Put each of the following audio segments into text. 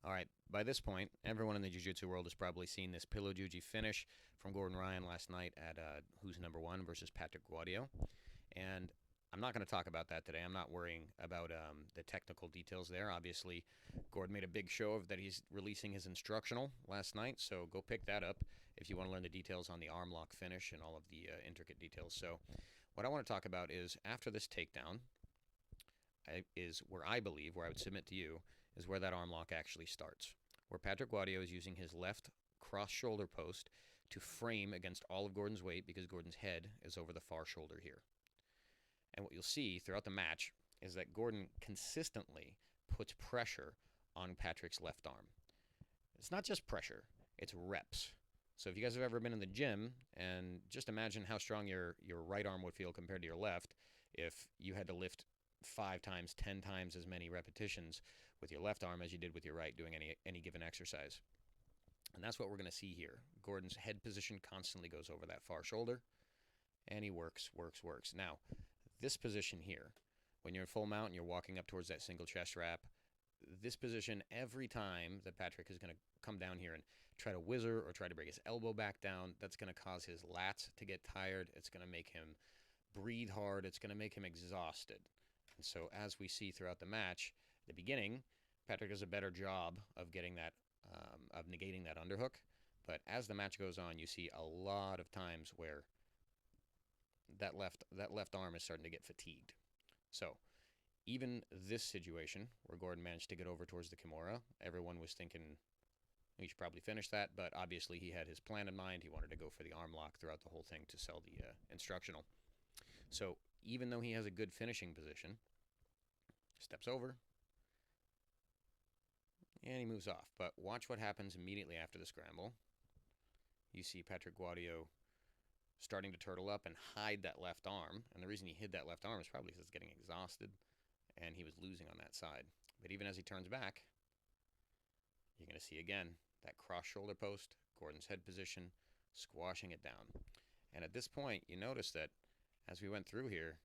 All right, by this point, everyone in the jiu-jitsu world has probably seen this pillow juji finish from Gordon Ryan last night at Who's Number One versus Patrick Guadio. And I'm not going to talk about that today. I'm not worrying about the technical details there. Obviously, Gordon made a big show of that he's releasing his instructional last night, so go pick that up if you want to learn the details on the armlock finish and all of the intricate details. So what I want to talk about is after this takedown, is where I believe, where I would submit to you, is where that arm lock actually starts. Where Patrick Guadio is using his left cross shoulder post to frame against all of Gordon's weight because Gordon's head is over the far shoulder here. And what you'll see throughout the match is that Gordon consistently puts pressure on Patrick's left arm. It's not just pressure, it's reps. So if you guys have ever been in the gym, and just imagine how strong your right arm would feel compared to your left if you had to lift 5 times, 10 times as many repetitions with your left arm as you did with your right doing any given exercise. And that's what we're going to see here. Gordon's head position constantly goes over that far shoulder, and he works. Now, this position here, when you're in full mount and you're walking up towards that single chest wrap, this position, every time that Patrick is going to come down here and try to whizzer or try to bring his elbow back down, that's going to cause his lats to get tired. It's going to make him breathe hard. It's going to make him exhausted. And so as we see throughout the match, at the beginning, Patrick does a better job of getting that, of negating that underhook. But as the match goes on, you see a lot of times where that left arm is starting to get fatigued. So even this situation where Gordon managed to get over towards the Kimura, everyone was thinking he should probably finish that, but obviously he had his plan in mind. He wanted to go for the arm lock throughout the whole thing to sell the instructional. So even though he has a good finishing position, steps over, and he moves off. But watch what happens immediately after the scramble. You see Patrick Guadio starting to turtle up and hide that left arm. And the reason he hid that left arm is probably because it's getting exhausted, and he was losing on that side. But even as he turns back, you're going to see again that cross shoulder post, Gordon's head position, squashing it down. And at this point, you notice that as we went through here,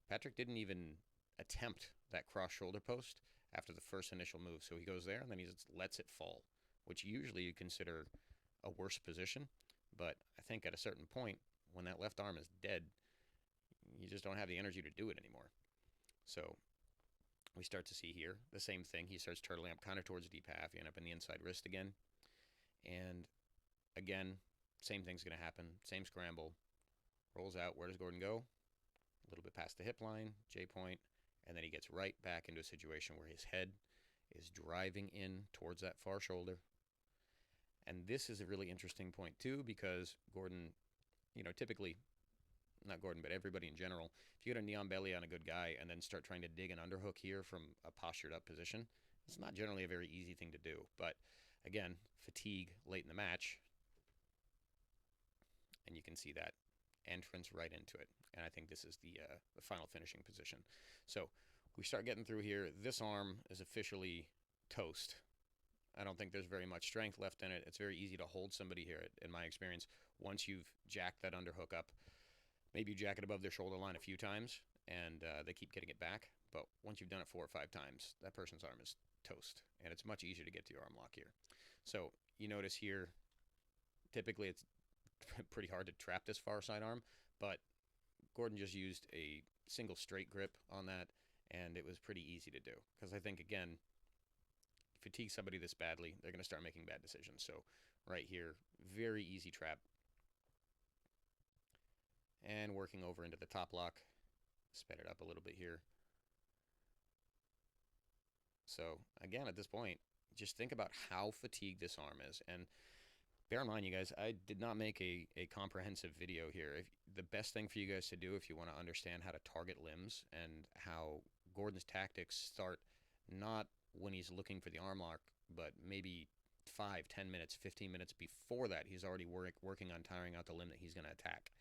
Patrick didn't even attempt that cross shoulder post after the first initial move. So he goes there and then he just lets it fall, which usually you consider a worse position. But I think at a certain point, when that left arm is dead, you just don't have the energy to do it anymore. So we start to see here the same thing. He starts turtling up kind of towards deep half. You end up in the inside wrist again. And again, same thing's going to happen. Same scramble. Rolls out. Where does Gordon go? A little bit past the hip line, J point, and then he gets right back into a situation where his head is driving in towards that far shoulder. And this is a really interesting point too, because Gordon, typically, not Gordon, but everybody in general, if you get a knee on belly on a good guy and then start trying to dig an underhook here from a postured up position, it's not generally a very easy thing to do. But again, fatigue late in the match, and you can see that entrance right into it. And I think this is the final finishing position. So we start getting through here. This arm is officially toast. I don't think there's very much strength left in it. It's very easy to hold somebody here, in my experience, once you've jacked that underhook up. Maybe you jack it above their shoulder line a few times, and they keep getting it back. But once you've done it 4 or 5 times, that person's arm is toast. And it's much easier to get to your arm lock here. So you notice here, typically it's pretty hard to trap this far side arm, but Gordon just used a single straight grip on that, and it was pretty easy to do. Because I think, again, fatigue somebody this badly, they're going to start making bad decisions. So right here, very easy trap. And working over into the top lock. Sped it up a little bit here. So again, at this point, just think about how fatigued this arm is. And bear in mind, you guys, I did not make a comprehensive video here. The best thing for you guys to do if you want to understand how to target limbs and how Gordon's tactics start not when he's looking for the arm lock, but maybe 5, 10 minutes, 15 minutes before that, he's already working on tiring out the limb that he's going to attack.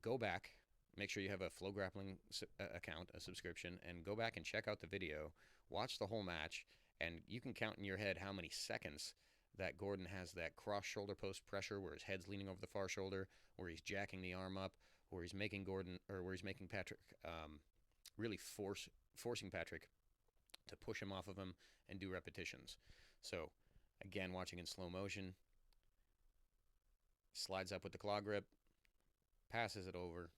Go back, make sure you have a Flo Grappling account, a subscription, and go back and check out the video, watch the whole match, and you can count in your head how many seconds that Gordon has that cross shoulder post pressure where his head's leaning over the far shoulder, where he's jacking the arm up, where he's making Patrick really forcing Patrick to push him off of him and do repetitions. So, again, watching in slow motion, slides up with the claw grip, passes it over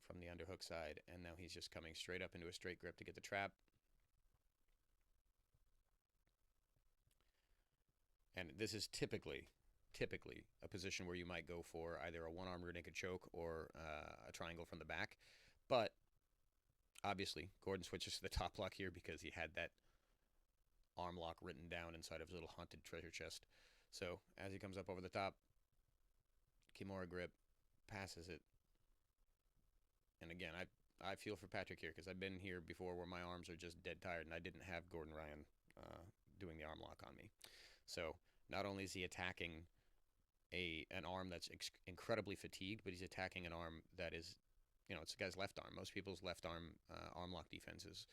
from the underhook side, and now he's just coming straight up into a straight grip to get the trap. And this is typically a position where you might go for either a one-arm rear naked choke or a triangle from the back. But obviously, Gordon switches to the top lock here because he had that arm lock written down inside of his little haunted treasure chest. So as he comes up over the top, Kimura grip, passes it. And again, I feel for Patrick here because I've been here before where my arms are just dead tired, and I didn't have Gordon Ryan doing the arm lock on me. So not only is he attacking an arm that's incredibly fatigued, but he's attacking an arm that is, it's the guy's left arm. Most people's left arm arm lock defense is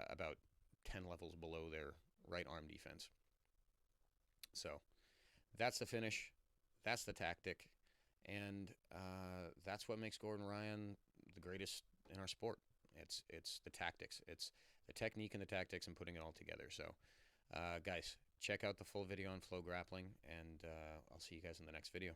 about 10 levels below their right arm defense. So that's the finish. That's the tactic. And that's what makes Gordon Ryan the greatest in our sport. It's the tactics. It's the technique and the tactics and putting it all together. So, guys, check out the full video on Flo Grappling, and I'll see you guys in the next video.